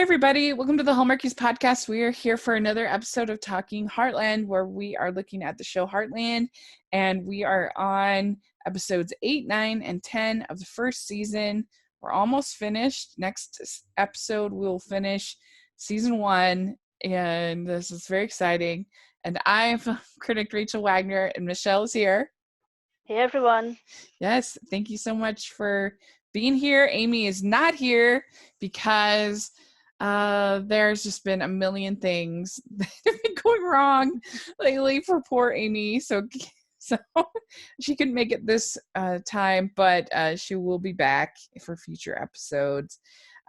everybody. Welcome to the Hallmarkies Podcast. We are here for another episode of Talking Heartland, where we are looking at the show Heartland, and we are on episodes 8, 9, and 10 of the first season. We're almost finished. Next episode, we'll finish season 1, and this is very exciting. And I'm critic Rachel Wagner, and Michelle is here. Hey, everyone. Yes, thank you so much for being here. Amy is not here because there's just been a million things that have been going wrong lately for poor Amy. So she couldn't make it this time, but she will be back for future episodes.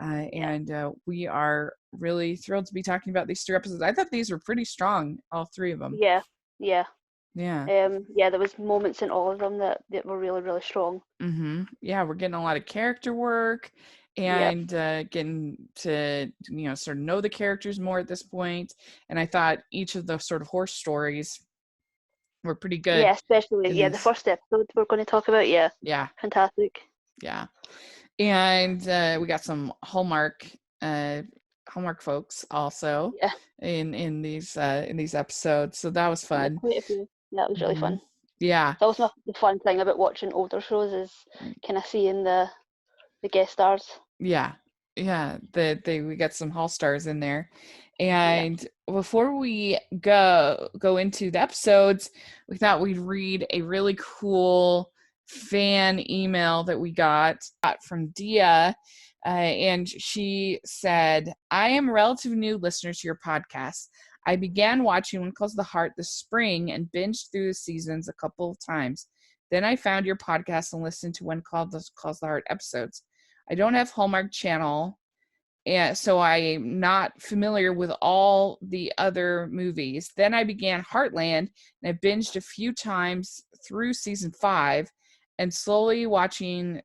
And we are really thrilled to be talking about these 3 episodes. I thought these were pretty strong, all 3 of them. Yeah. There was moments in all of them that were really, really strong. Mm-hmm. Yeah, we're getting a lot of character work and getting to sort of know the characters more at this point. And I thought each of the sort of horse stories were pretty good. Yeah, especially the first episode we're going to talk about. Yeah, fantastic. Yeah, and we got some Hallmark folks also in these episodes, so that was fun. Quite a few. That was really fun. Yeah, that was the fun thing about watching older shows is kind of seeing the guest stars. Yeah, we got some Hall stars in there. And before we go into the episodes, we thought we'd read a really cool fan email that we got from Dia. And she said, I am a relatively new listener to your podcast. I began watching One Calls the Heart this spring and binged through the seasons a couple of times. Then I found your podcast and listened to One Calls the Heart episodes. I don't have Hallmark Channel, and so I'm not familiar with all the other movies. Then I began Heartland, and I binged a few times through season 5 and slowly watching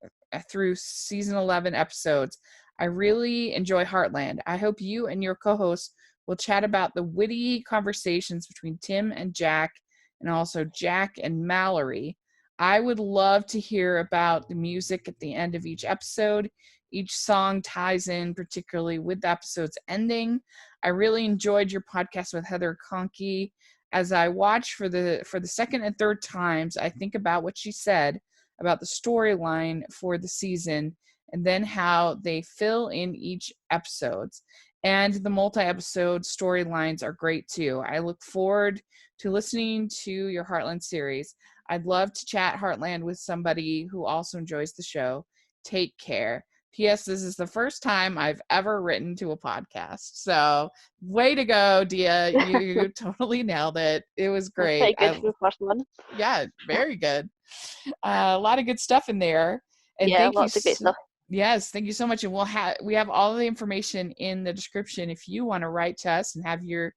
through season 11 episodes. I really enjoy Heartland. I hope you and your co-hosts will chat about the witty conversations between Tim and Jack, and also Jack and Mallory. I would love to hear about the music at the end of each episode. Each song ties in particularly with the episode's ending. I really enjoyed your podcast with Heather Conkey. As I watch for the second and third times, I think about what she said about the storyline for the season and then how they fill in each episode. And the multi-episode storylines are great too. I look forward to listening to your Heartland series. I'd love to chat Heartland with somebody who also enjoys the show. Take care. P.S. This is the first time I've ever written to a podcast. So way to go, Dia. You totally nailed it. It was great. Good for the first one. Yeah, very good. A lot of good stuff in there. And lots of great stuff. Yes, thank you so much. And we have all the information in the description if you want to write to us and have your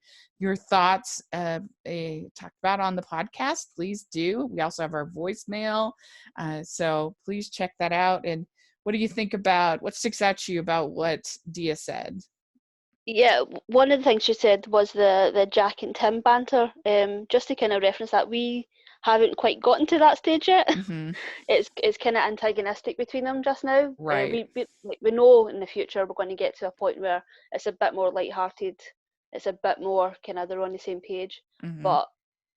thoughts talked about on the podcast. Please do. We also have our voicemail, so please check that out. And what do you think about what sticks out to you about what Dia said? Yeah, one of the things she said was the Jack and Tim banter. Just to kind of reference that, we haven't quite gotten to that stage yet. Mm-hmm. It's kind of antagonistic between them just now. Right. We know in the future we're going to get to a point where it's a bit more lighthearted. It's a bit more kind of they're on the same page. Mm-hmm. But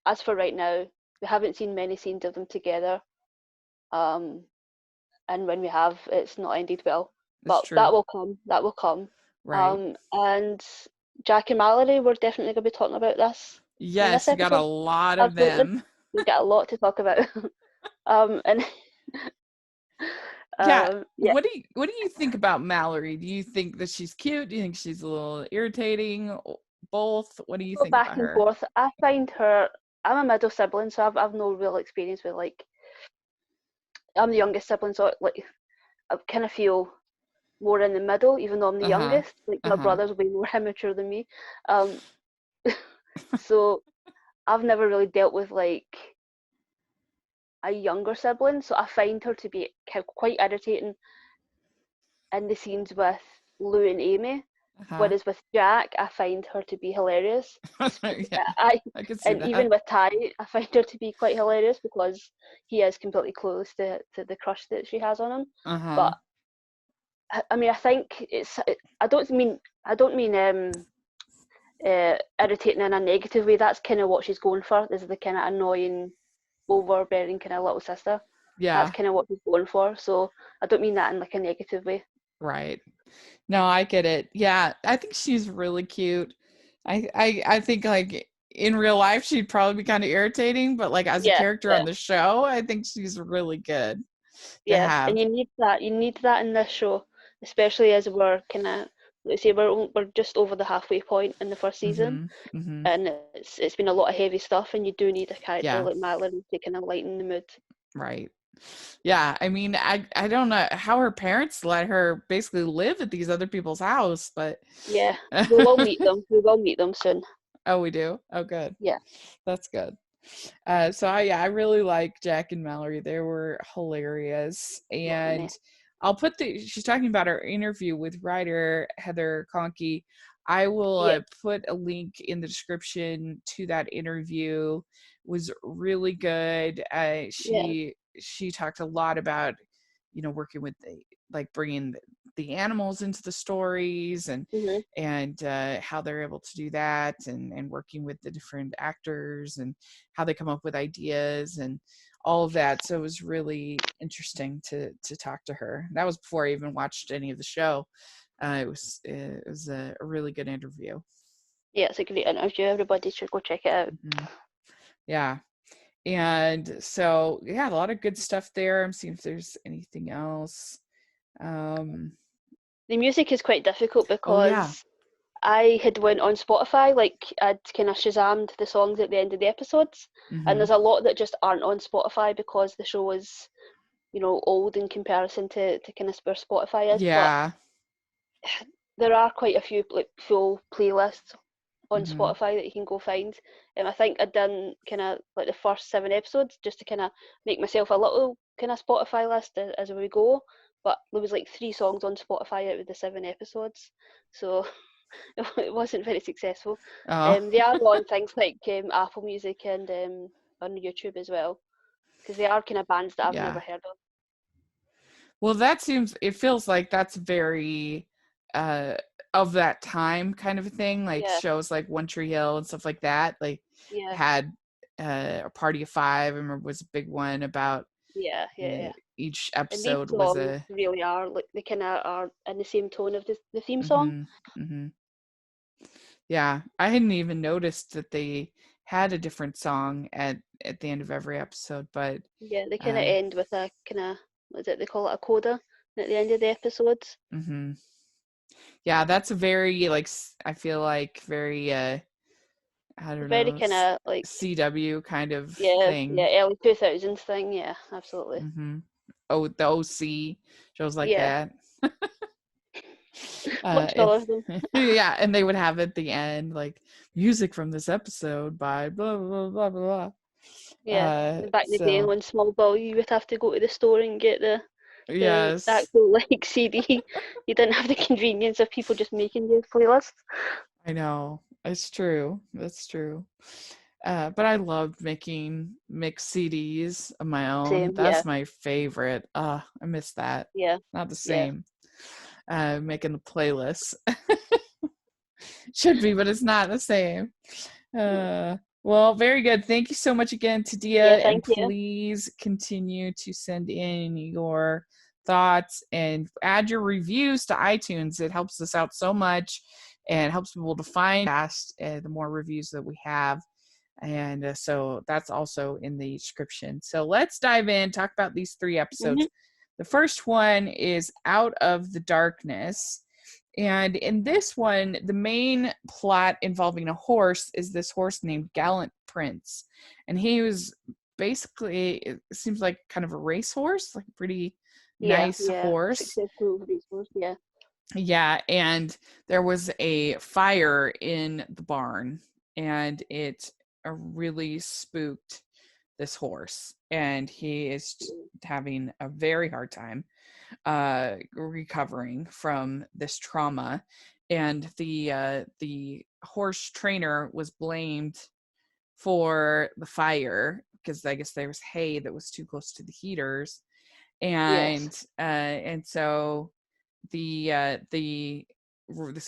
as for right now, we haven't seen many scenes of them together. And when we have, it's not ended well. But that will come. That will come. Right. And Jack and Mallory, we're definitely going to be talking about this. Yes, we got a lot of them. We've got a lot to talk about. What do you think about Mallory? Do you think that she's cute? Do you think she's a little irritating? Both? What do you think about her? Back and forth. I find her. I'm a middle sibling, so I've no real experience with I'm the youngest sibling, so I kind of feel more in the middle, even though I'm the youngest. My brothers will be more immature than me. So I've never really dealt with a younger sibling, so I find her to be quite irritating in the scenes with Lou and Amy. Whereas with Jack, I find her to be hilarious. I can see that. Even with Ty, I find her to be quite hilarious because he is completely clueless to the crush that she has on him. But I mean, I think I don't mean irritating in a negative way. That's kind of what she's going for. This is the kind of annoying, overbearing kind of little sister. That's Yeah, kind of what she's going for. So I don't mean that in like a negative way. right. No, I get it. Yeah, I think she's really cute. I think like in real life she'd probably be kind of irritating, but like as a Yeah, character yeah, on the show, I think she's really good to yeah. And have. you need that. You need that in this show, especially as we're kind of, let's say we're just over the halfway point in the first season, Mhm. Mhm. and it's been a lot of heavy stuff, and you do need a character Yeah, like Mallory to kind of lighten the mood. right. Yeah, I mean, I don't know how her parents let her basically live at these other people's house, but Yeah, we will meet them. We will meet them soon. oh, we do. Oh, good. Yeah, That's good. So I really like Jack and Mallory. They were hilarious, and definitely. I'll put she's talking about our interview with writer Heather Conkey. I will Yeah, put a link in the description to that interview. It was really good. yeah. She talked a lot about working with like bringing the animals into the stories Mhm. and how they're able to do that and working with the different actors and how they come up with ideas and all of that. So it was really interesting to talk to her. That was before I even watched any of the show. It was a really good interview. Yeah, it's a great interview. Everybody should go check it out. Mhm. Yeah. And so yeah, a lot of good stuff there. I'm seeing if there's anything else. Um The music is quite difficult oh yeah. because I had went on Spotify, like I'd kind of Shazammed the songs at the end of the episodes, and Mm-hmm. there's a lot that just aren't on Spotify because the show is, old in comparison to kind of where Spotify is. But Yeah. there are quite a few like full playlists on Mm-hmm. Spotify that you can go find. I think I'd done kind of like the first 7 episodes just to kind of make myself a little kind of Spotify list as we go. But there was like 3 songs on Spotify out of the 7 episodes, so it wasn't very successful. Oh. They are on things like Apple Music and on YouTube as well, because they are kind of bands that I've never Yeah. heard of. Well, it feels like that's very uh of that time kind of a thing, like Yeah, shows like One Tree Hill and stuff like that, like yeah, had a Party of Five, I remember was a big one about yeah, yeah, uh, yeah. each And these episode was songs a really are like they kind of are in the same tone of the theme song. mhm, mhm. Yeah, I hadn't even noticed that they had a different song at the end of every episode, but Yeah, they kind of uh end with a kind of, what is it, they call it a coda at the end of the episodes. mhm. Yeah, that's a very like I feel like very I don't Very know, kind of like, CW kind of yeah, thing. yeah, early 2000s thing. Yeah, absolutely. Mm-hmm. Oh, the OC shows like Yeah, that. watched And all of them. yeah, and they would have at the end like music from this episode by blah blah blah blah blah. Yeah, back in the day So on Small Bill, you would have to go to the store and get the yes, actual like CD. You didn't have the convenience of people just making you playlists. I know it's true. That's true. But I loved making mixed CDs of my own. Same, yeah, That's my favorite. I miss that. yeah, Not the yeah. same. Making the playlists. Should be, but it's not the same. Mm. Well, very good. Thank you so much again to Yeah, Dia, and thank you. please continue to send in your thoughts and add your reviews to iTunes. It helps us out so much and helps people to find fast the more reviews that we have. And so that's also in the description. So let's dive in, talk about these 3 Hmm. episodes. The first one is Out of the Darkness. And in this one, the main plot involving a horse is this horse named Gallant Prince. And he was basically, it seems like kind of a racehorse, like a pretty Yeah, nice yeah. horse. Successful resource. Yeah. Yeah, and there was a fire in the barn, and it really spooked this horse, and he is having a very hard time recovering from this trauma. And the horse trainer was blamed for the fire because I guess there was hay that was too close to the heaters, Yes. and so this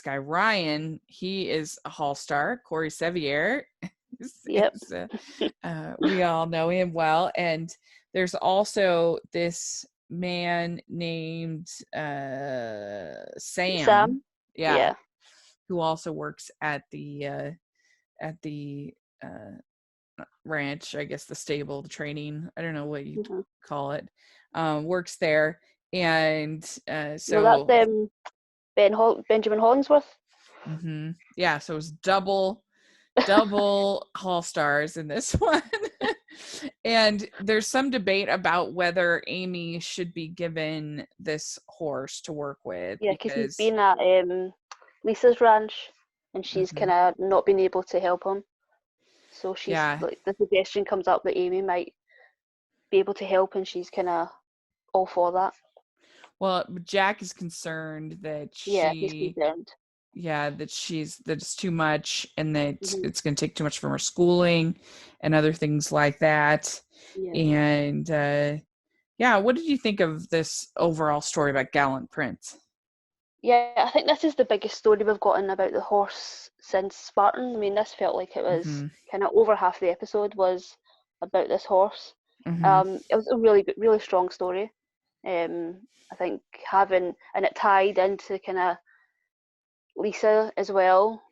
guy Ryan, he is a Hall star. Corey Sevier Yep. we all know him well. And there's also this man named Sam. Yeah. Who also works at the ranch, I guess the stable, the training, I don't know what you call it, works there. And so that's Benjamin Hollingsworth. Yeah, so it was double Hall stars in this one. And there's some debate about whether Amy should be given this horse to work with. Yeah, because he's been at Lisa's ranch and she's kind of not been able to help him. So she's like, the suggestion comes up that Amy might be able to help, and she's kind of all for that. Well, Jack is concerned that he's concerned. Yeah, that it's too much, and that it's going to take too much from her schooling and other things like that. Yeah. And what did you think of this overall story about Gallant Prince? Yeah, I think this is the biggest story we've gotten about the horse since Spartan. I mean, this felt like it was kind of over half the episode was about this horse. It was a really, really strong story. I think and it tied into kind of Lisa as well.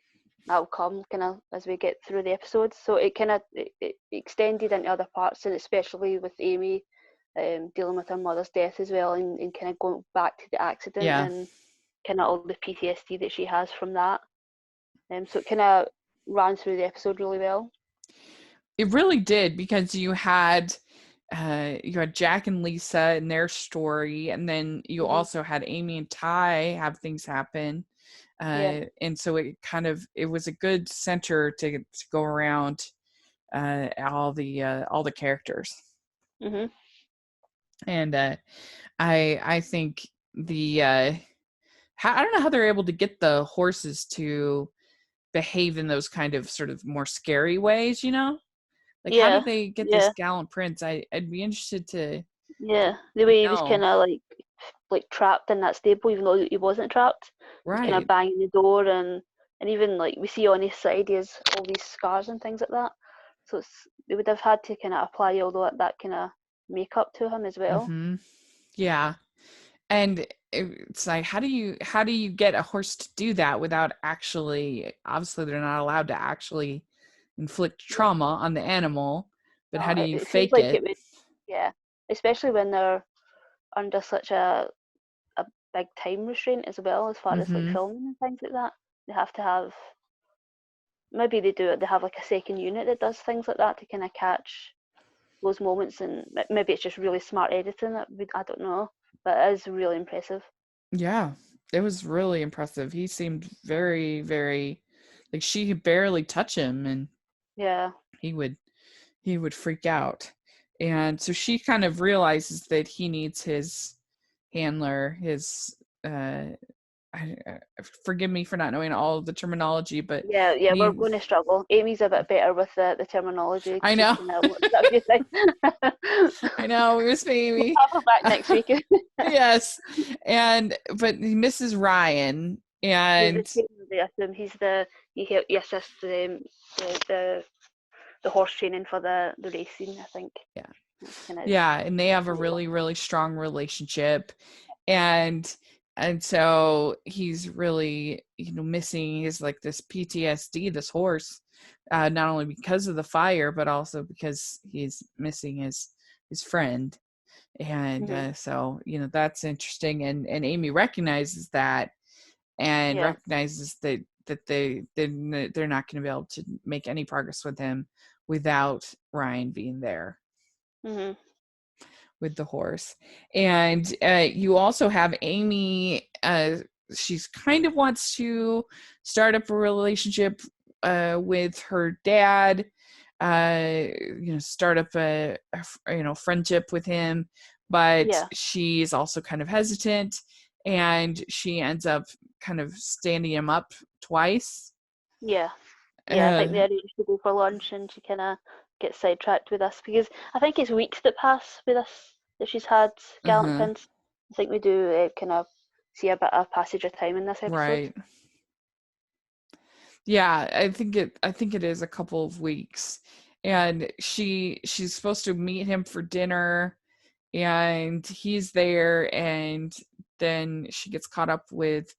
That'll come kind of as we get through the episodes. So it kind of it extended into other parts, and especially with Amy dealing with her mother's death as well, and kind of going back to the accident and kind of all the PTSD that she has from that. So it kind of ran through the episode really well. It really did, because you had Jack and Lisa and their story, and then you also had Amy and Ty have things happen. And so it was a good center to go around all the characters. And I think I don't know how they're able to get the horses to behave in those kind of sort of more scary ways, like how did they get this Gallant Prince? I'd be interested to the way he was kind of like trapped in that stable, even though he wasn't trapped. Right. Kind of banging the door, and even like we see on his side, he has all these scars and things like that. So they would have had to kind of apply all that kind of makeup to him as well. Yeah, and it's like, how do you get a horse to do that without obviously they're not allowed to actually inflict trauma on the animal, but how do you fake it? Especially when they're under such a big time restraint as well, as far as like filming and things like that. They have to have, maybe they have like a second unit that does things like that to kind of catch those moments, and maybe it's just really smart editing. I don't know, but it is really impressive. Yeah, it was really impressive. He seemed very, very, like, she could barely touch him, and he would freak out. And so she kind of realizes that he needs his handler, his forgive me for not knowing all of the terminology, but we're going to struggle. Amy's a bit better with the terminology. I know. I know, we miss Amy. I'll come back next week. Yes, but he misses Ryan, and he's he assists the horse training for the racing, I think. And they have a really, really strong relationship, and so he's really missing his like this PTSD, this horse, not only because of the fire, but also because he's missing his friend. And so that's interesting, and Amy recognizes that, and recognizes that they're not going to be able to make any progress with him without Ryan being there with the horse. And you also have Amy, she's kind of wants to start up a relationship with her dad, start up a friendship with him, but she's also kind of hesitant, and she ends up kind of standing him up twice. I think they arranged to go for lunch, and she kind of gets sidetracked with this, because I think it's weeks that pass with this that she's had Gallant Prince. I think we do kind of see a bit of passage of time in this episode. Right. Yeah, I think it is a couple of weeks. And she's supposed to meet him for dinner, and he's there, and then she gets caught up with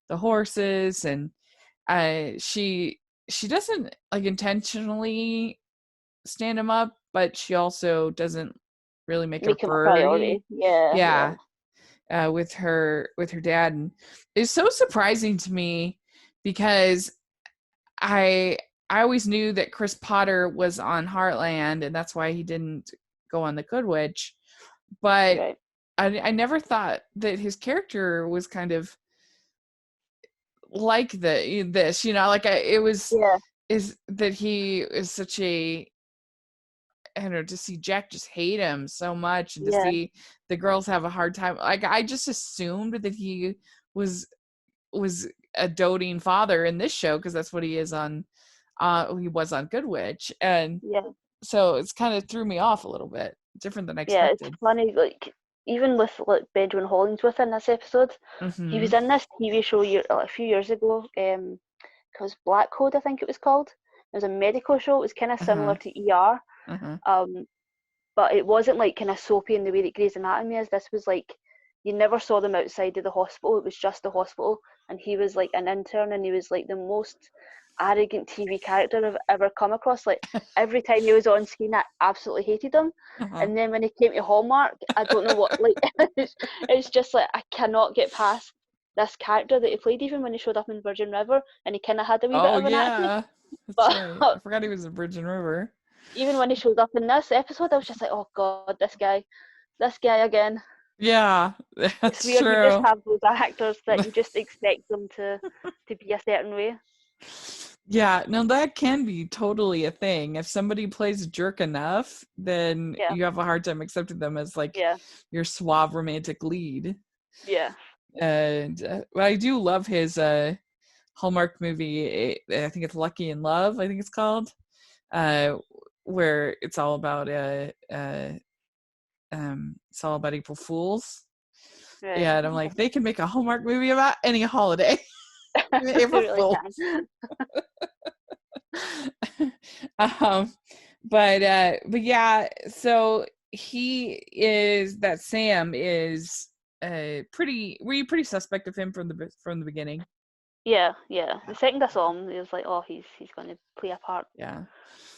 the horses, and she doesn't like intentionally stand him up, but she also doesn't really make Him a priority. Yeah. With her dad. And it's so surprising to me because I always knew that Chris Potter was on Heartland, and that's why he didn't go on the Good Witch. But Right. I never thought that his character was kind of like this, like is that he is such a, I don't know, to see Jack just hate him so much, and to see the girls have a hard time. Like, I just assumed that he was a doting father in this show, because that's what he is on he was on Good Witch, and so it's kind of threw me off a little bit, different than I expected. It's funny, like even with like Benjamin Hollingsworth in this episode, he was in this TV show a few years ago, because Black Code, I think it was called. It was a medical show. It was kind of similar to ER, but it wasn't like kind of soapy in the way that Grey's Anatomy is. This was like, you never saw them outside of the hospital. It was just the hospital, and he was like an intern, and he was like the most arrogant TV character I've ever come across. Like, every time he was on screen, I absolutely hated him. And then when he came to Hallmark, I don't know what, like, it's just like, I cannot get past this character that he played, even when he showed up in Virgin River, and he kind of had a wee bit of an accent. That's right. I forgot he was in Virgin River. Even when he showed up in this episode, I was just like, oh god, this guy again. Yeah, that's it's weird. True. You just have those actors that you just expect them to be a certain way. Yeah, no, that can be totally a thing. If somebody plays a jerk enough, then you have a hard time accepting them as like your suave romantic lead. Yeah. And I do love his Hallmark movie. I think it's Lucky in Love, I think it's called, where it's all about April Fools. Right. Yeah, and I'm like, they can make a Hallmark movie about any holiday. April Fools. But yeah, so Sam is were you pretty suspect of him from the beginning? Yeah. The second I saw him, it was like, oh, he's going to play a part. Yeah.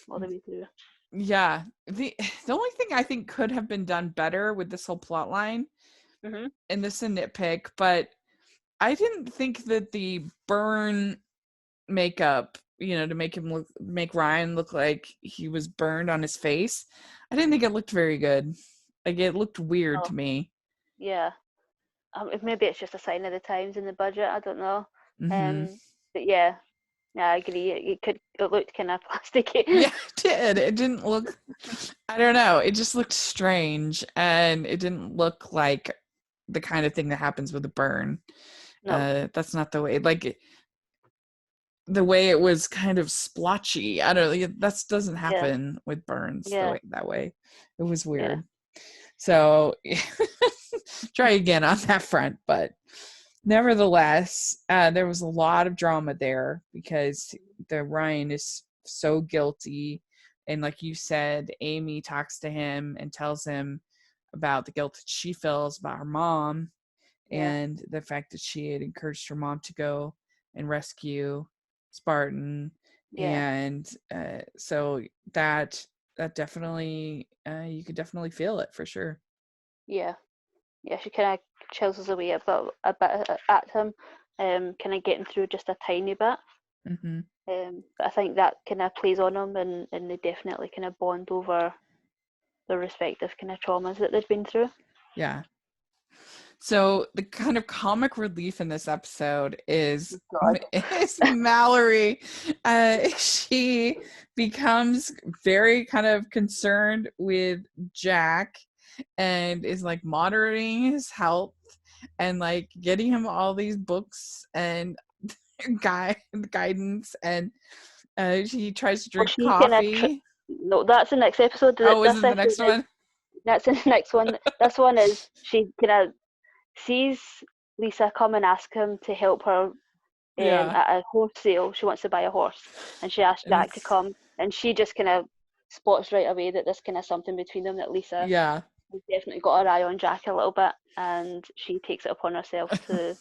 All the way through. Yeah. The only thing I think could have been done better with this whole plot line, and this is a nitpick, but I didn't think that the burn makeup, to make Ryan look like he was burned on his face, I didn't think it looked very good. Like, it looked weird to me. Yeah. Maybe it's just a sign of the times in the budget. I don't know. But yeah, I agree. It looked kind of plasticky. Yeah, it did. It didn't look. I don't know. It just looked strange, and it didn't look like the kind of thing that happens with a burn. No. That's not the way. Like, the way it was kind of splotchy. I don't know. That doesn't happen with burns that way. It was weird. Yeah. So try again on that front, but nevertheless, there was a lot of drama there because the Ryan is so guilty, and like you said, Amy talks to him and tells him about the guilt that she feels about her mom, and the fact that she had encouraged her mom to go and rescue Spartan, and so that definitely you could definitely feel it for sure. Yeah, she kind of chills us away a bit at him, kind of getting through just a tiny bit. But I think that kind of plays on them, and they definitely kind of bond over their respective kind of traumas that they've been through. Yeah. So the kind of comic relief in this episode is Mallory. She becomes very kind of concerned with Jack and is like monitoring his health and like getting him all these books and guidance, and she tries to drink coffee. No, that's the next episode. Is it the next one? That's in the next one. This one is she kind of sees Lisa come and ask him to help her Yeah. at a horse sale. She wants to buy a horse, and she asks And Jack to come, and she just kind of spots right away that there's kind of something between them, that Lisa yeah. has definitely got her eye on Jack a little bit, and she takes it upon herself to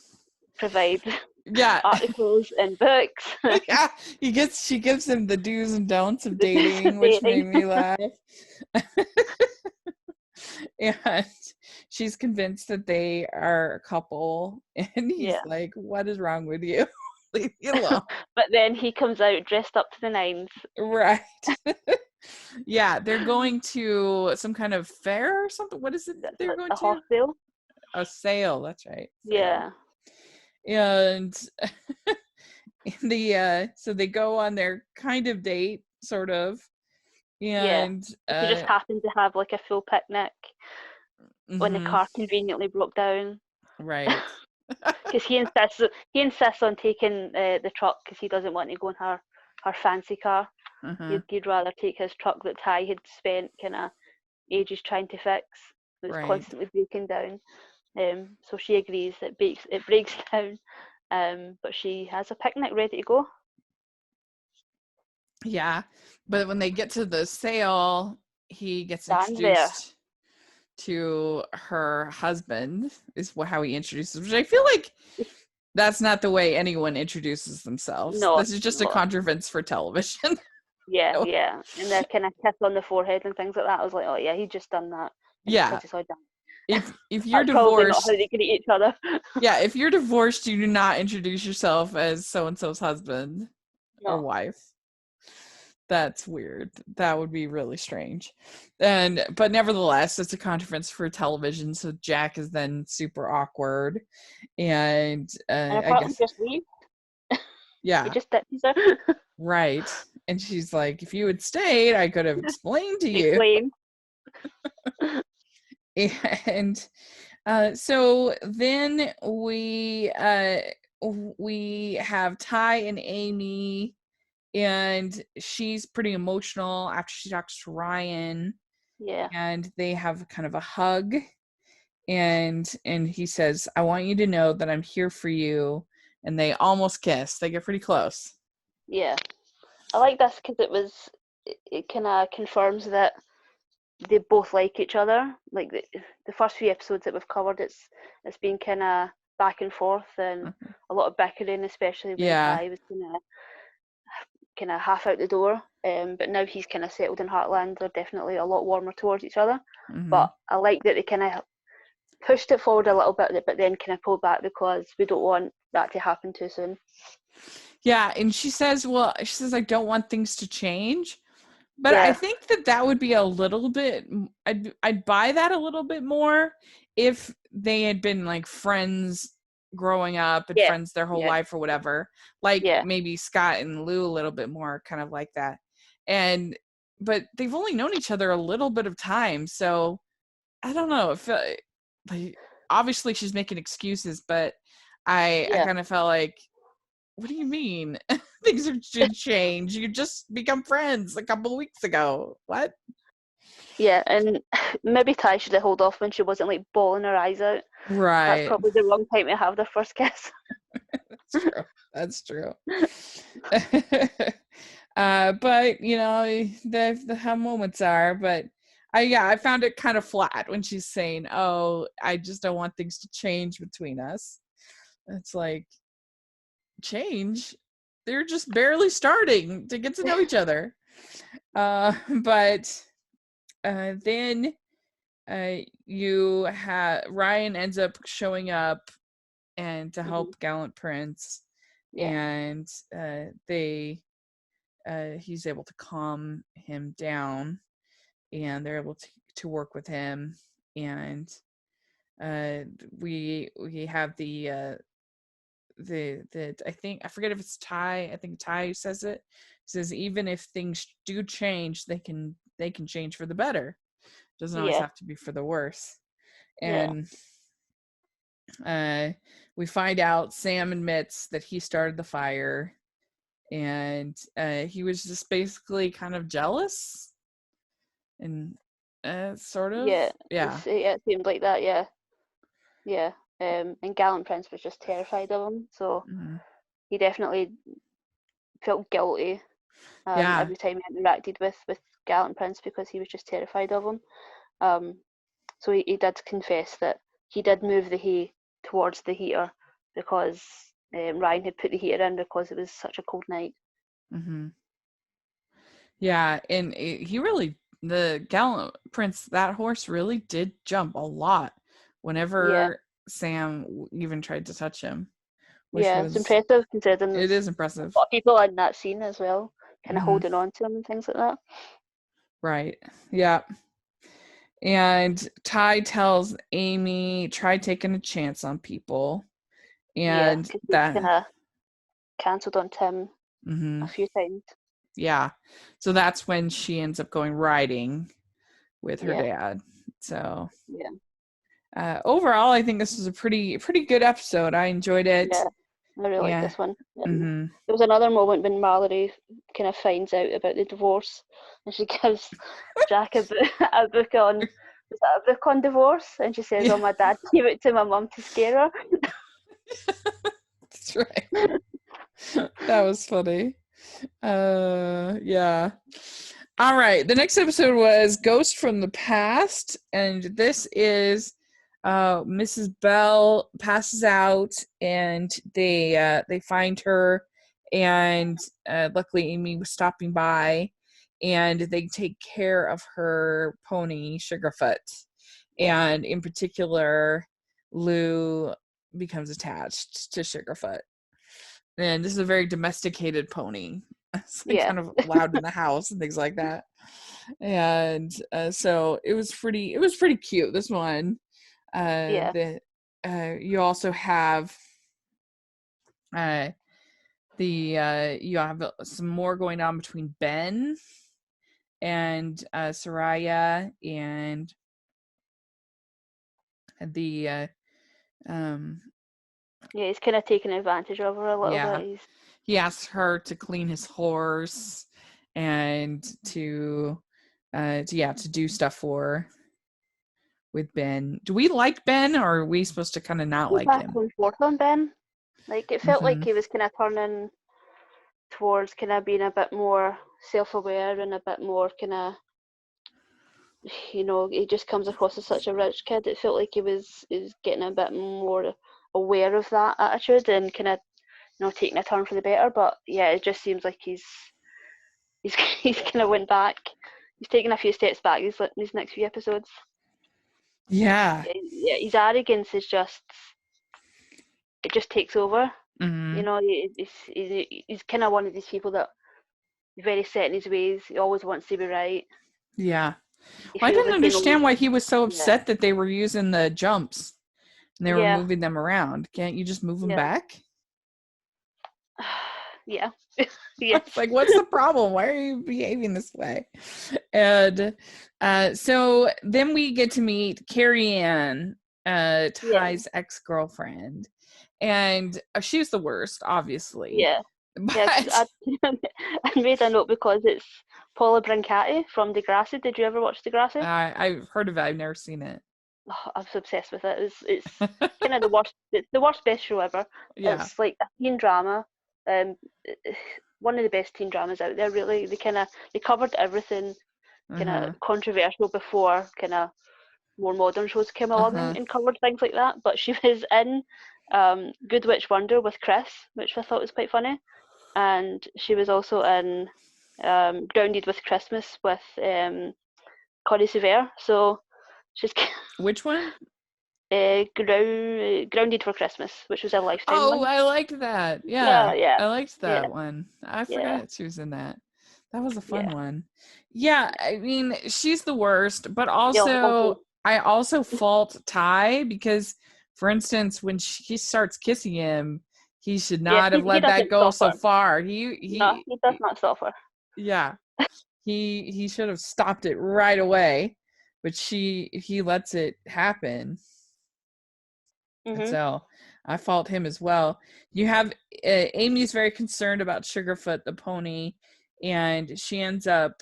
provide Yeah. articles and books. Yeah. She gives him the do's and don'ts of The dating, which made dating. me laugh. And she's convinced that they are a couple, and he's Yeah. like, what is wrong with you? Leave me alone. But then he comes out dressed up to the nines. Right. Yeah, they're going to some kind of fair or something. What is it that they're going A to? horse sale. A sale, that's right. Sale. Yeah. And so they go on their kind of date, sort of. Yeah. And She just happened to have like a full picnic when the car conveniently broke down. right. Because he insists on taking the truck, because he doesn't want to go in her fancy car. He'd rather take his truck that Ty had spent kind of ages trying to fix. It was Right. constantly breaking down. So she agrees that it breaks down, but she has a picnic ready to go. Yeah, but when they get to the sale, he gets Dan's there. introduced to her husband, is how he introduces, which I feel like that's not the way anyone introduces themselves. No, This is just a contrivance for television. Yeah, yeah. And the kind of kiss on the forehead and things like that. I was like, oh yeah, he just done that. Yeah. Because he saw Dan. If you're That's probably not divorced, how they greet each other. yeah, if you're divorced, you do not introduce yourself as so and so's husband or wife. That's weird. That would be really strange. But nevertheless, it's a conference for television, so Jack is then super awkward, and I guess just leave. Yeah, he just ditches her. Right. And she's like, if you had stayed, I could have explained to you. And so then we have Ty and Amy, and she's pretty emotional after she talks to Ryan. Yeah. And they have kind of a hug, and he says, I want you to know that I'm here for you. And they almost kiss. They get pretty close. Yeah. I like this because it kind of confirms that they both like each other. Like the first few episodes that we've covered, it's been kind of back and forth and a lot of bickering, especially when Ty was kind of half out the door. But now he's kind of settled in Heartland. They're definitely a lot warmer towards each other. But I like that they kind of pushed it forward a little bit, but then kind of pulled back because we don't want that to happen too soon. Yeah, and she says, I don't want things to change. But I think that would be a little bit, I'd buy that a little bit more if they had been like friends growing up and friends their whole life or whatever. Like maybe Scott and Lou a little bit more, kind of like that. But they've only known each other a little bit of time. So I don't know. Like, obviously she's making excuses, but I kind of felt like, what do you mean? Things should change. You just become friends a couple of weeks ago. What? Yeah, and maybe Ty should have held off when she wasn't like bawling her eyes out. Right. That's probably the wrong time to have their first kiss. That's true. But you know, how moments are. But I found it kind of flat when she's saying, "Oh, I just don't want things to change between us." It's like, change? They're just barely starting to get to know each other. But then you have Ryan ends up showing up and to help Gallant Prince, and he's able to calm him down, and they're able to work with him, and we have the I think, I forget if it's Ty, I think Ty says it, says even if things do change, they can change for the better. Doesn't always have to be for the worse. And we find out Sam admits that he started the fire, and he was just basically kind of jealous, and sort of it seemed like that. Yeah and Gallant Prince was just terrified of him. So Mm-hmm. he definitely felt guilty Yeah. every time he interacted with Gallant Prince because he was just terrified of him. So he did confess that he did move the hay towards the heater because Ryan had put the heater in because it was such a cold night. Mm-hmm. Yeah, and the Gallant Prince, that horse really did jump a lot Yeah, whenever Sam even tried to touch him, which yeah, it's was, impressive considering it there's is a impressive. lot of people in that scene as well, kind of Mm-hmm. holding on to him and things like that. Right. Yeah. And Ty tells Amy, try taking a chance on people. Yeah, And because he's kind that, of cancelled on Tim mm-hmm. a few times. Yeah. So that's when she ends up going riding with her Yeah, dad. So yeah, overall, I think this was a pretty good episode. I enjoyed it. yeah. I really like Yeah. this one. Mm-hmm. There was another moment when Mallory kind of finds out about the divorce, and she gives Jack a book on was that a book on divorce, and she says, Yeah. "Oh, my dad gave it to my mum to scare her." That's right. That was funny. Yeah. All right. The next episode was Ghost from the Past, and this is Mrs. Bell passes out, and they find her, and luckily Amy was stopping by, and they take care of her pony Sugarfoot, Yeah, and in particular, Lou becomes attached to Sugarfoot. And this is a very domesticated pony. It's like yeah, kind of loud in the house and things like that. And so it was pretty cute. This one. yeah, The you also have uh you have some more going on between Ben and Soraya, and the um yeah. He's kind of taking advantage of her a little yeah, bit. he asks her to clean his horse and to do stuff for her with Ben. Do we like Ben, or are we supposed to kind of not He's like back him? and forth on Ben. Like it felt like Mm-hmm. he was kind of turning towards kind of being a bit more self-aware and a bit more kind of, he just comes across as such a rich kid. It felt like he was getting a bit more aware of that attitude and kind of, taking a turn for the better. But yeah, it just seems like he's he's kind of went back. He's taken a few steps back these next few episodes. Yeah. Yeah, his arrogance is just, it just takes over. Mm-hmm. He's kind of one of these people that very set in his ways. He always wants to be right. Yeah. He Well, I feels didn't like he knows. understand why he was so Yeah, upset that they were using the jumps and they were yeah, moving them around. Can't you just move them yeah, back? yeah, I yes, was like, what's the problem? Why are you behaving this way? And so then we get to meet Carrie Ann, yeah, Ty's ex-girlfriend. And she's the worst, obviously. yeah, yeah. But I made a note because it's Paula Brancati from Degrassi. Did you ever watch Degrassi? I've heard of it. I've never seen it. Oh, I was obsessed with it. It's kind of the worst. It's the worst best show ever. Yeah. It's like a teen drama. Um, one of the best teen dramas out there. Really, they covered everything kind Uh-huh. of controversial before kind of more modern shows came along Uh-huh. and covered things like that. But she was in Good Witch Wonder with Chris, which I thought was quite funny, and she was also in Grounded with Christmas with Connie Severe. So she's Which one? Grounded for Christmas, which was a Lifetime Oh, one. I liked that. Yeah, Yeah. yeah, I liked yeah, that one. I yeah, forgot she was in that. That was a fun yeah. one. Yeah, I mean, she's the worst, but Yeah, also awful. I also fault Ty because, for instance, when she starts kissing him, he should Yeah, not he, have he let that doesn't go so suffer. far. No, he does not suffer. Yeah, he should have stopped it right away, but he lets it happen. And Mhm. so I fault him as well. You have Amy's very concerned about Sugarfoot the pony, and she ends up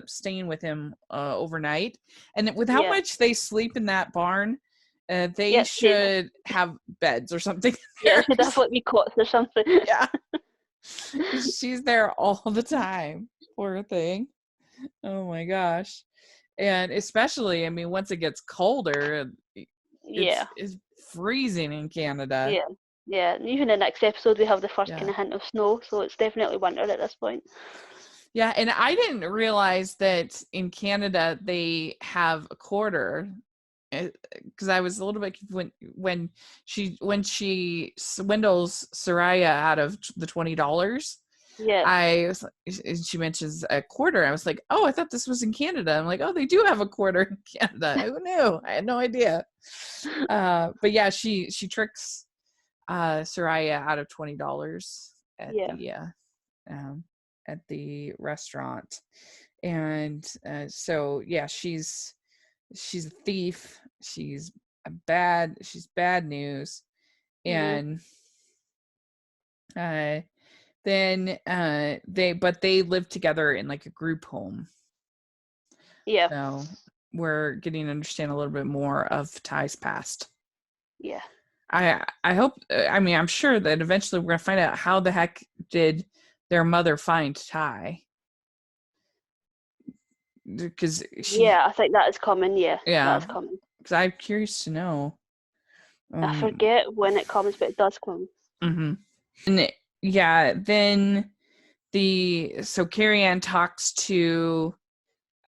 staying with him overnight. And with how Yeah. much they sleep in that barn, They should have beds or something. Yeah, should have like me cots or something. Yeah. She's there all the time. Poor thing. Oh my gosh. And especially, I mean, once it gets colder, it's freezing in Canada. Yeah. Yeah. And even in the next episode, we have the first kind of hint of snow, so it's definitely winter at this point. Yeah, and I didn't realize that in Canada they have a quarter, because I was a little bit when she swindles Soraya out of the $20. Yeah, she mentions a quarter. I was like, oh, I thought this was in Canada. I'm like, oh, they do have a quarter in Canada. Who knew? I had no idea. But yeah, she tricks Soraya out of $20 at the restaurant, and so yeah, she's a thief. She's bad news. And then they live together in like a group home. Yeah. So we're getting to understand a little bit more of Ty's past. Yeah. I hope, I mean, I'm sure that eventually we're going to find out how the heck did their mother find Ty. Because I think that is coming. Yeah, that's coming. Because I'm curious to know. I forget when it comes, but it does come. Mm-hmm. And then so Carrie Ann talks to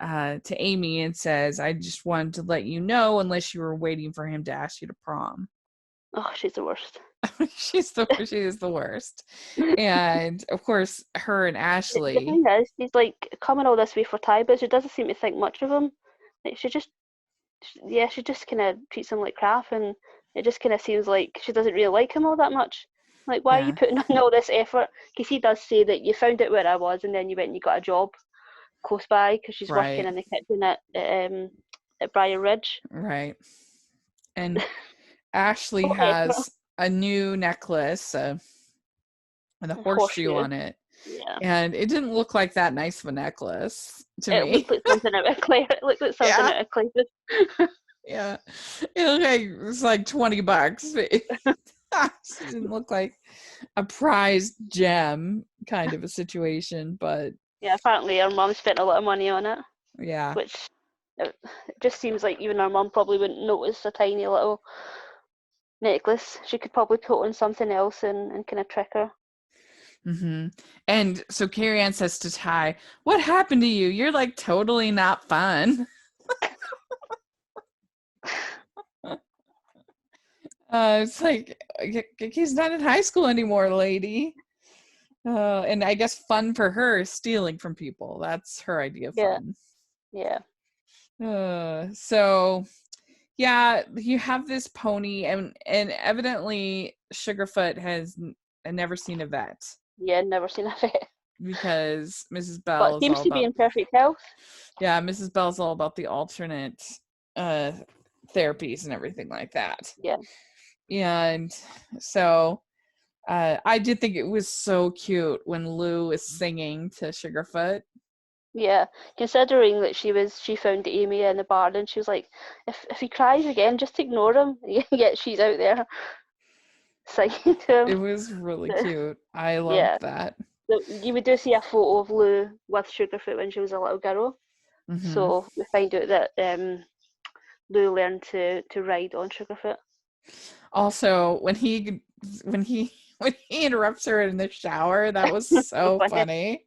Amy and says, "I just wanted to let you know, unless you were waiting for him to ask you to prom." Oh, she's the worst. She is the worst. And of course, her and Ashley. The thing is, she's like coming all this way for Ty, but she doesn't seem to think much of him. Like she just kind of treats him like crap, and it just kind of seems like she doesn't really like him all that much. Like, why are you putting on all this effort? Because he does say that you found out where I was, and then you went and you got a job close by because she's working in the kitchen at Briar Ridge. Right. And Ashley has a new necklace with a horseshoe on it. Yeah. And it didn't look like that nice of a necklace to me. It looked like something out of Claire. It looked like something out of Claire. Yeah. It was like $20. It didn't look like a prized gem kind of a situation, but yeah, apparently our mom spent a lot of money on it. Yeah. Which it just seems like even our mom probably wouldn't notice a tiny little necklace. She could probably put on something else and kind of trick her. Mm-hmm. And so Carrie Ann says to Ty, "What happened to you? You're like totally not fun." It's like, he's not in high school anymore, lady. And I guess fun for her is stealing from people. That's her idea of fun. Yeah. So yeah, you have this pony, and evidently Sugarfoot has never seen a vet. Yeah, never seen a vet. Because Mrs. Bell but seems to be in perfect health. Yeah, Mrs. Bell's all about the alternate therapies and everything like that. Yeah. And so I did think it was so cute when Lou was singing to Sugarfoot. Yeah, considering that she found Amy in the barn and she was like, if he cries again, just ignore him. Yet she's out there singing to him. It was really cute. I loved that. So you do see a photo of Lou with Sugarfoot when she was a little girl. Mm-hmm. So we find out that Lou learned to ride on Sugarfoot. Also, when he interrupts her in the shower, that was so funny.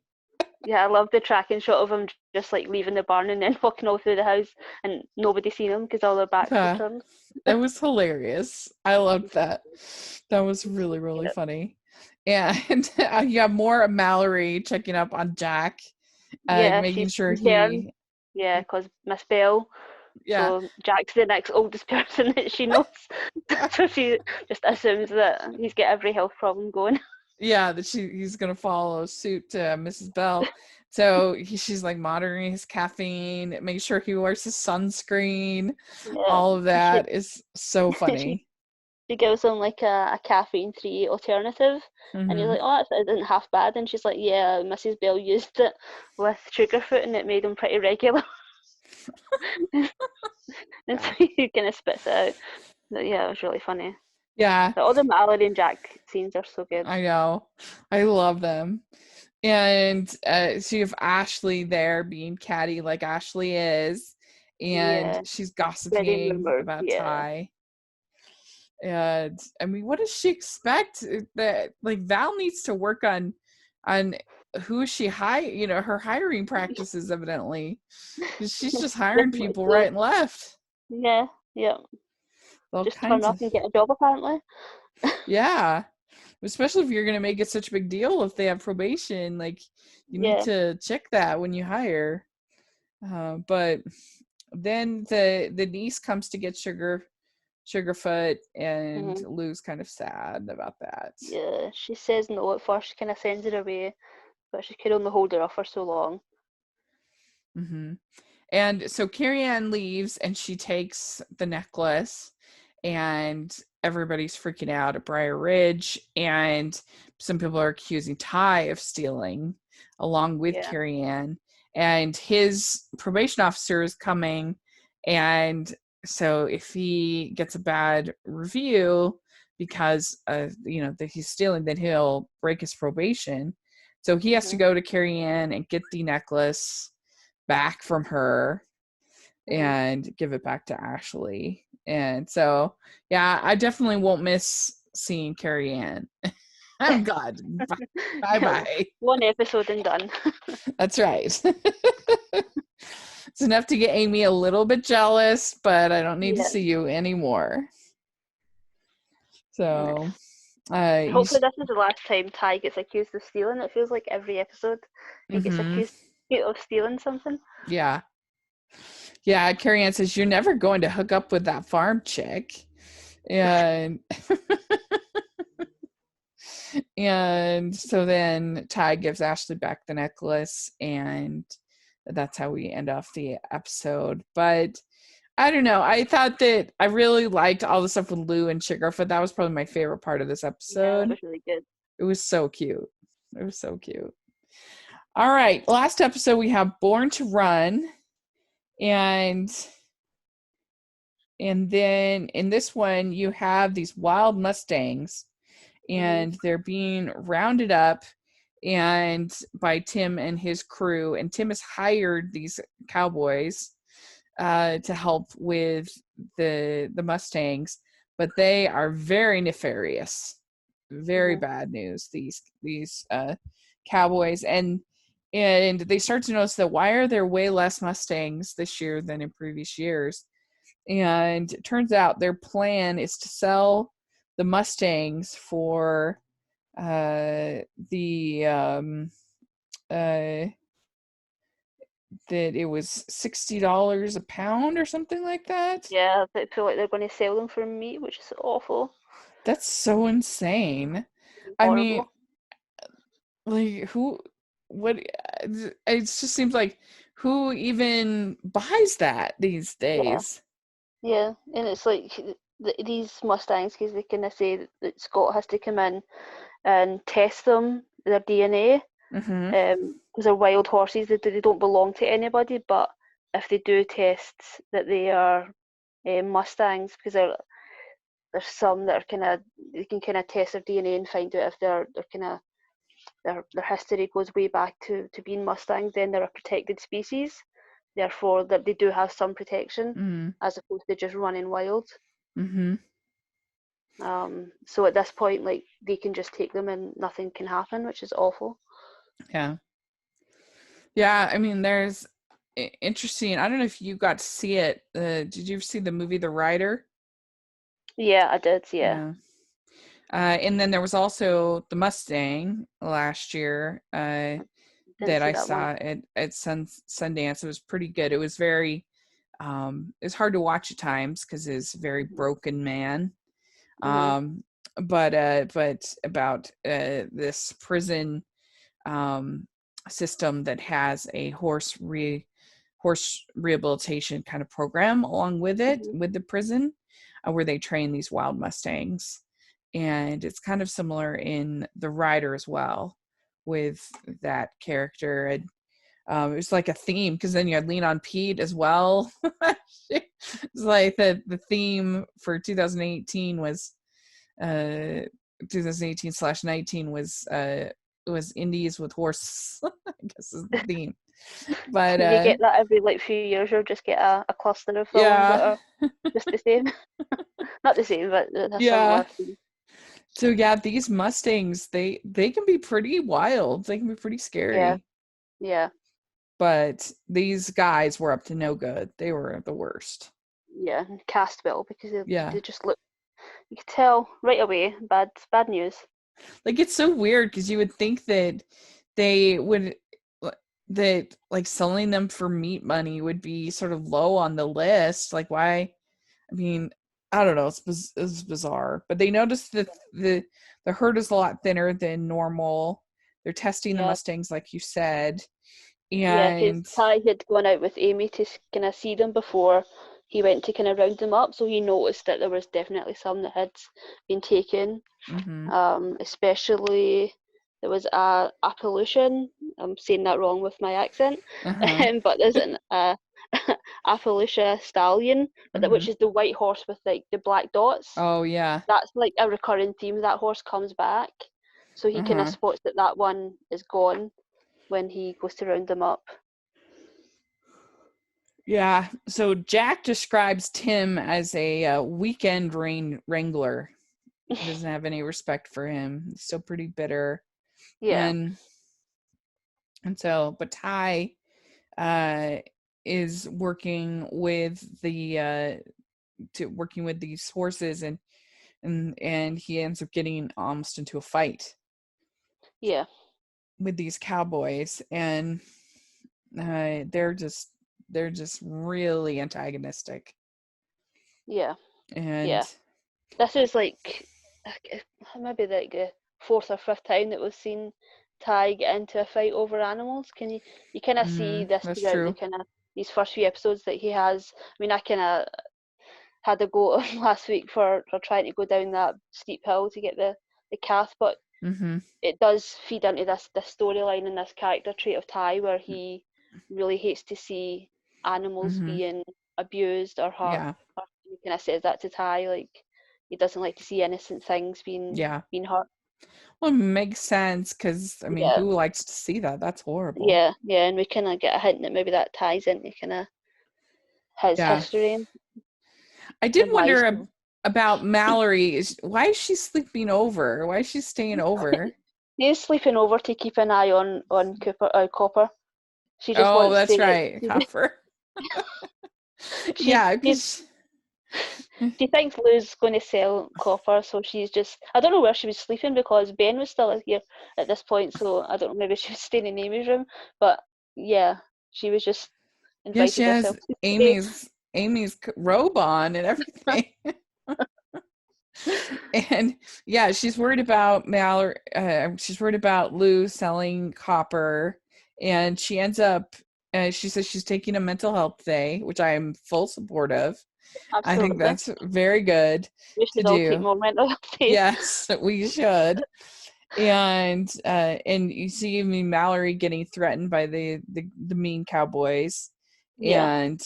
Yeah, I love the tracking shot of him just like leaving the barn and then walking all through the house and nobody seen him because all their backs were turned. That was hilarious. I loved that. That was really, really funny. And you have more of Mallory checking up on Jack, making sure he. Yeah, because Miss Bell. Yeah. So Jack's the next oldest person that she knows. So she just assumes that he's got every health problem going. Yeah, that he's gonna follow suit to Mrs. Bell. So she's like monitoring his caffeine, making sure he wears his sunscreen. Yeah. All of that is so funny. She gives him like a caffeine-free alternative, and he's like, "Oh, it isn't half bad." And she's like, "Yeah, Mrs. Bell used it with Sugarfoot, and it made him pretty regular." And so he kind of spits it out. But yeah, it was really funny. Yeah, All the Mallory and Jack scenes are so good. I know. I love them. And so you have Ashley there being catty like Ashley is, and Yeah, she's spreading gossiping rumors. about Yeah, Ty. And I mean, what does she expect? That like Val needs to work on who she her hiring practices evidently. 'Cause she's just hiring definitely people right so. and left. Yeah, yeah. All Just turn kinds up of and get a job apparently. yeah. Especially if you're gonna make it such a big deal if they have probation, like you need Yeah. to check that when you hire. But then the niece comes to get Sugarfoot, and hmm Lou's kind of sad about that. Yeah. She says no at first. She kind of sends her away, but she could only hold her off for so long. Hmm. And so Carrie Ann leaves, and she takes the necklace, and everybody's freaking out at Briar Ridge, and some people are accusing Ty of stealing along with Yeah. Carrie Ann, and his probation officer is coming, and so if he gets a bad review because that he's stealing, then he'll break his probation. So he has to hmm go to Carrie Ann and get the necklace back from her hmm and give it back to Ashley. And so, yeah, I definitely won't miss seeing Carrie Ann. I'm glad. Bye bye. One episode and done. That's right. It's enough to get Amy a little bit jealous, but I don't need to Yeah. see you anymore. So, Nice. you. Hopefully this is the last time Ty gets accused of stealing. It feels like every episode he gets Mm-hmm. accused of stealing something. Yeah. Yeah. Carrie Ann says, "You're never going to hook up with that farm chick." And And so then Ty gives Ashley back the necklace, and that's how we end off the episode. But I don't know. I thought that I really liked all the stuff with Lou and Sugarfoot. That was probably my favorite part of this Yeah, that episode. was really good. It was so cute. It was so cute. All right. Last episode, we have Born to Run. And then in this one, you have these wild Mustangs, hmm and they're being rounded up and by Tim and his crew. And Tim has hired these cowboys to help with the Mustangs, but they are very nefarious, very hmm bad news. These cowboys, and they start to notice that why are there way less Mustangs this year than in previous years? And it turns out their plan is to sell the Mustangs for the that it was $60 a pound or something like that. Yeah, they feel like they're going to sell them for meat, which is awful. That's so insane. I mean, Horrible. like who what it just seems like who even buys that these Yeah, days? yeah, and it's like these Mustangs, because they kind of say that Scott has to come in and test them, their DNA, Mhm. because they're wild horses. They don't belong to anybody, but if they do test that they are Mustangs, because there's some that are kind of, you can kind of test their DNA and find out if they're kind of their history goes way back to being Mustangs, then they're a protected species. Therefore, that they do have some protection Mhm. as opposed to just running wild. Mhm. So at this point, like they can just take them and nothing can happen, which is awful. Yeah. Yeah, I mean there's interesting. I don't know if you got to see it. Did you ever see the movie The Rider? Yeah, I did. Yeah, Yeah. And then there was also the Mustang last year didn't that see I that one. saw at Sundance. It was pretty good. It was very, it's hard to watch at times because it's a very broken man. hmm Um, but about this prison um, system that has a horse rehabilitation kind of program along with it hmm with the prison, where they train these wild Mustangs, and it's kind of similar in The Rider as well with that character. And it was like a theme, because then you had Lean on Pete as well. It's like the theme for 2018 was 2018/19 was indies with horse. I guess is the theme. But You get that every like few years. You'll just get a cluster of films that yeah, are just the same. Not the same, but a yeah. similar theme. So yeah, these Mustangs, they can be pretty wild. They can be pretty Yeah, scary. yeah, But these guys were up to no good. They were the worst. yeah. And cast well because Yeah. they just look. You could tell right away. Bad news. Like, it's so weird because you would think that they would that like selling them for meat money would be sort of low on the list. Like, why? I mean, I don't know. It's bizarre. But they noticed that the herd is a lot thinner than normal. They're testing the Yeah, Mustangs, like you said, yeah. Because and Ty had gone out with Amy to kind of see them before he went to kind of round them up, so he noticed that there was definitely some that had been taken. mm-hmm, Especially there was a Appalachian. I'm saying that wrong with my accent, uh-huh, but there's an Appalachia stallion, but mm-hmm. which is the white horse with like the black dots. Oh yeah, That's like a recurring theme. That horse comes back, so he kind of uh-huh. spots that that one is gone when he goes to round them up. Yeah. So Jack describes Tim as a weekend wrangler. He doesn't have any respect for him. He's still pretty bitter. Yeah, And so, but Ty uh, is working with working with these horses, and he ends up getting almost into a fight yeah, with these cowboys, and they're just really antagonistic, yeah, and yeah. This is like maybe like the fourth or fifth time that we've seen Ty get into a fight over animals. You kind of see this that's throughout the true. kind of these first few episodes that he has. I mean, I kind of had a go at him last week for trying to go down that steep hill to get the calf, but Mm-hmm. it does feed into this storyline and this character trait of Ty where he really hates to see animals Mm-hmm. being abused or hurt. Yeah. Or he kind of says that to Ty, like he doesn't like to see innocent things Yeah. being hurt. Well, it makes sense, because I mean, Yeah, who likes to see that? That's horrible. yeah, and we kind of get a hint that maybe that ties into kind of his Yeah. history I did and why he's wonder about Mallory. Why is she sleeping over? Why is she staying over? he's sleeping over to keep an eye on Copper. She just Oh, wants that's to. right, Copper. She Yeah, she's because she thinks Lou's going to sell Copper, so she's just. I don't know where she was sleeping because Ben was still here at this point, so I don't know. Maybe she was staying in Amy's room, but yeah, she was just yeah, she invited has herself to stay. Amy's robe on and everything. And yeah, she's worried about Mallory. She's worried about Lou selling Copper, and she ends up. She says she's taking a mental health day, which I am full support of. I think Absolutely, that's very good we to should all take do. more mental health days. Yes, we should. And you see me Mallory getting threatened by the mean cowboys, Yeah, and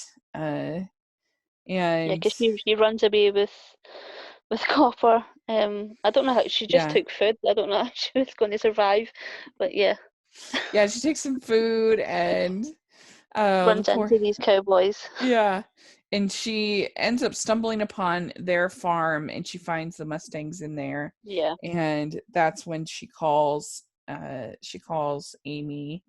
yeah, and because she runs away with Copper. I don't know how she just yeah, took food. I don't know how she was going to survive, but yeah, yeah, she takes some food, and runs poor, into these cowboys. yeah, and she ends up stumbling upon their farm, and she finds the Mustangs in there, Yeah, and that's when she calls Amy,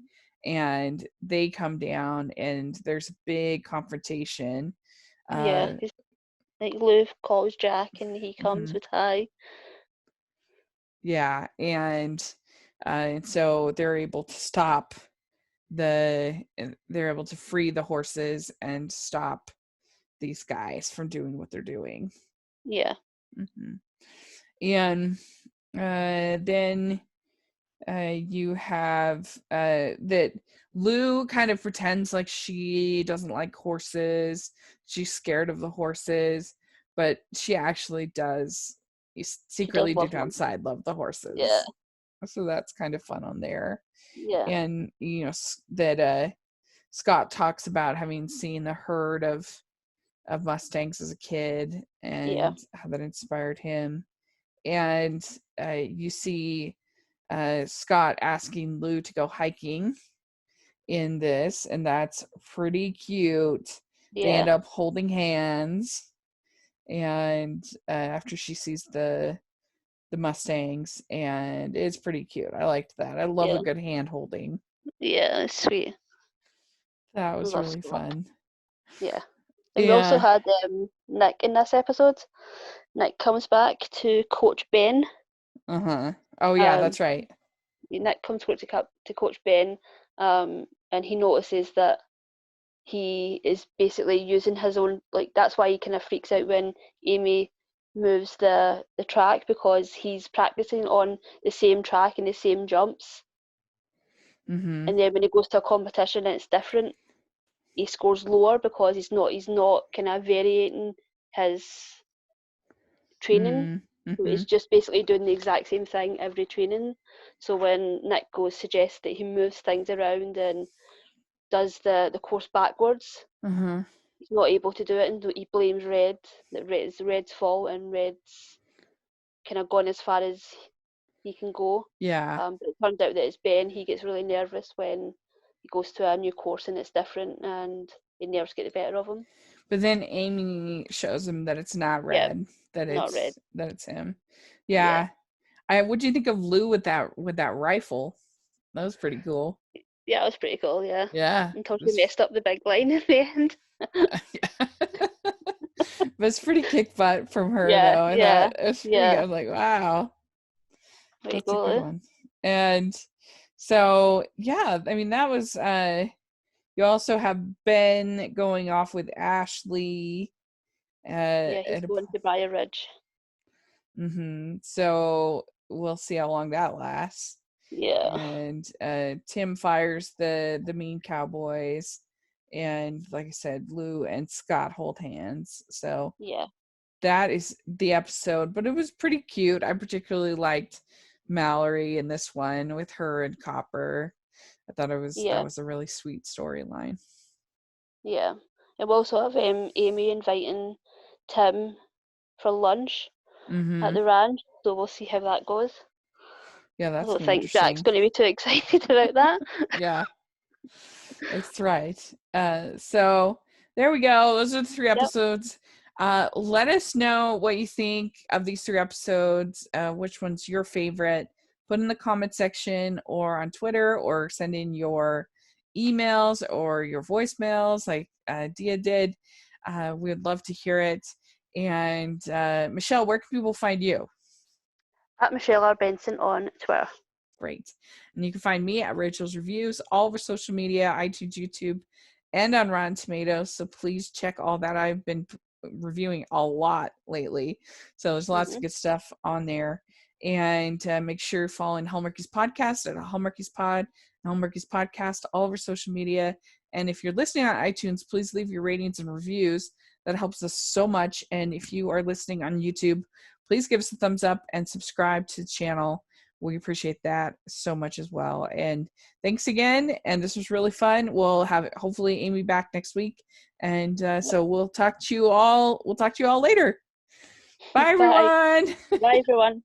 and they come down, and there's a big confrontation. yeah. uh 'Cause, like Lou calls Jack and he comes mhm, with hi. yeah, and so they're able to free the horses and stop these guys from doing what they're doing. Yeah, Hmm. And then you have that Lou kind of pretends like she doesn't like horses. She's scared of the horses, but she actually does she does secretly love deep them. inside love the Yeah, horses. So that's kind of fun on there. yeah, And that Scott talks about having seen the herd of Mustangs as a kid and how that inspired him. And you see Scott asking Lou to go hiking in this, and that's pretty cute. They end up holding hands, and after she sees the Mustangs, and it's pretty cute. I liked that. I love a good hand holding. Yeah, it's sweet. That was really fun. Yeah. And we also had Nick in this episode. Nick comes back to Coach Ben. Oh yeah, that's right. Nick comes to Coach Ben, and he notices that he is basically using his own, like, that's why he kind of freaks out when Amy moves the track, because he's practicing on the same track and the same jumps. And then when he goes to a competition and it's different, he scores lower because he's not kind of varying his training. So he's just basically doing the exact same thing every training. So when Nick suggests that he moves things around and does the course backwards, he's not able to do it, and he blames Red. That Red's fault, and Red's kind of gone as far as he can go. But it turns out that it's Ben. He gets really nervous when he goes to a new course and it's different, and the nerves get the better of him. But then Amy shows him that it's not Red, that it's him. What do you think of Lou with that rifle? That was pretty cool. Yeah, it was pretty cool. Yeah. Until she messed up the big line at the end. But it's pretty kick butt from her, though. And I was like, wow. Pretty That's a good one. And so, I mean, that was, you also have Ben going off with Ashley. He's going to Briar Ridge. So we'll see how long that lasts. And Tim fires the mean cowboys, and like I said, Lou and Scott hold hands. So that is the episode, but it was pretty cute. I particularly liked Mallory in this one with her and Copper. I thought that was a really sweet storyline. And we also have Amy inviting Tim for lunch at the ranch, so we'll see how that goes. That's I don't think Jack's going to be too excited about that. That's right. So there we go. Those are the 3 episodes. Let us know what you think of these 3 episodes. Which one's your favorite? Put in the comment section or on Twitter, or send in your emails or your voicemails like Dia did. We would love to hear it. And Michelle, where can people find you? At Michelle R. Benson on Twitter. Great. And you can find me at Rachel's Reviews, all over social media, iTunes, YouTube, and on Rotten Tomatoes. So please check all that. I've been reviewing a lot lately. So there's lots of good stuff on there. And make sure you're following Hallmarkies Podcast at Hallmarkies Pod, Hallmarkies Podcast, all over social media. And if you're listening on iTunes, please leave your ratings and reviews. That helps us so much. And if you are listening on YouTube, please give us a thumbs up and subscribe to the channel. We appreciate that so much as well. And thanks again. And this was really fun. We'll have hopefully Amy back next week. And so we'll talk to you all. We'll talk to you all later. Bye, everyone. Bye, everyone.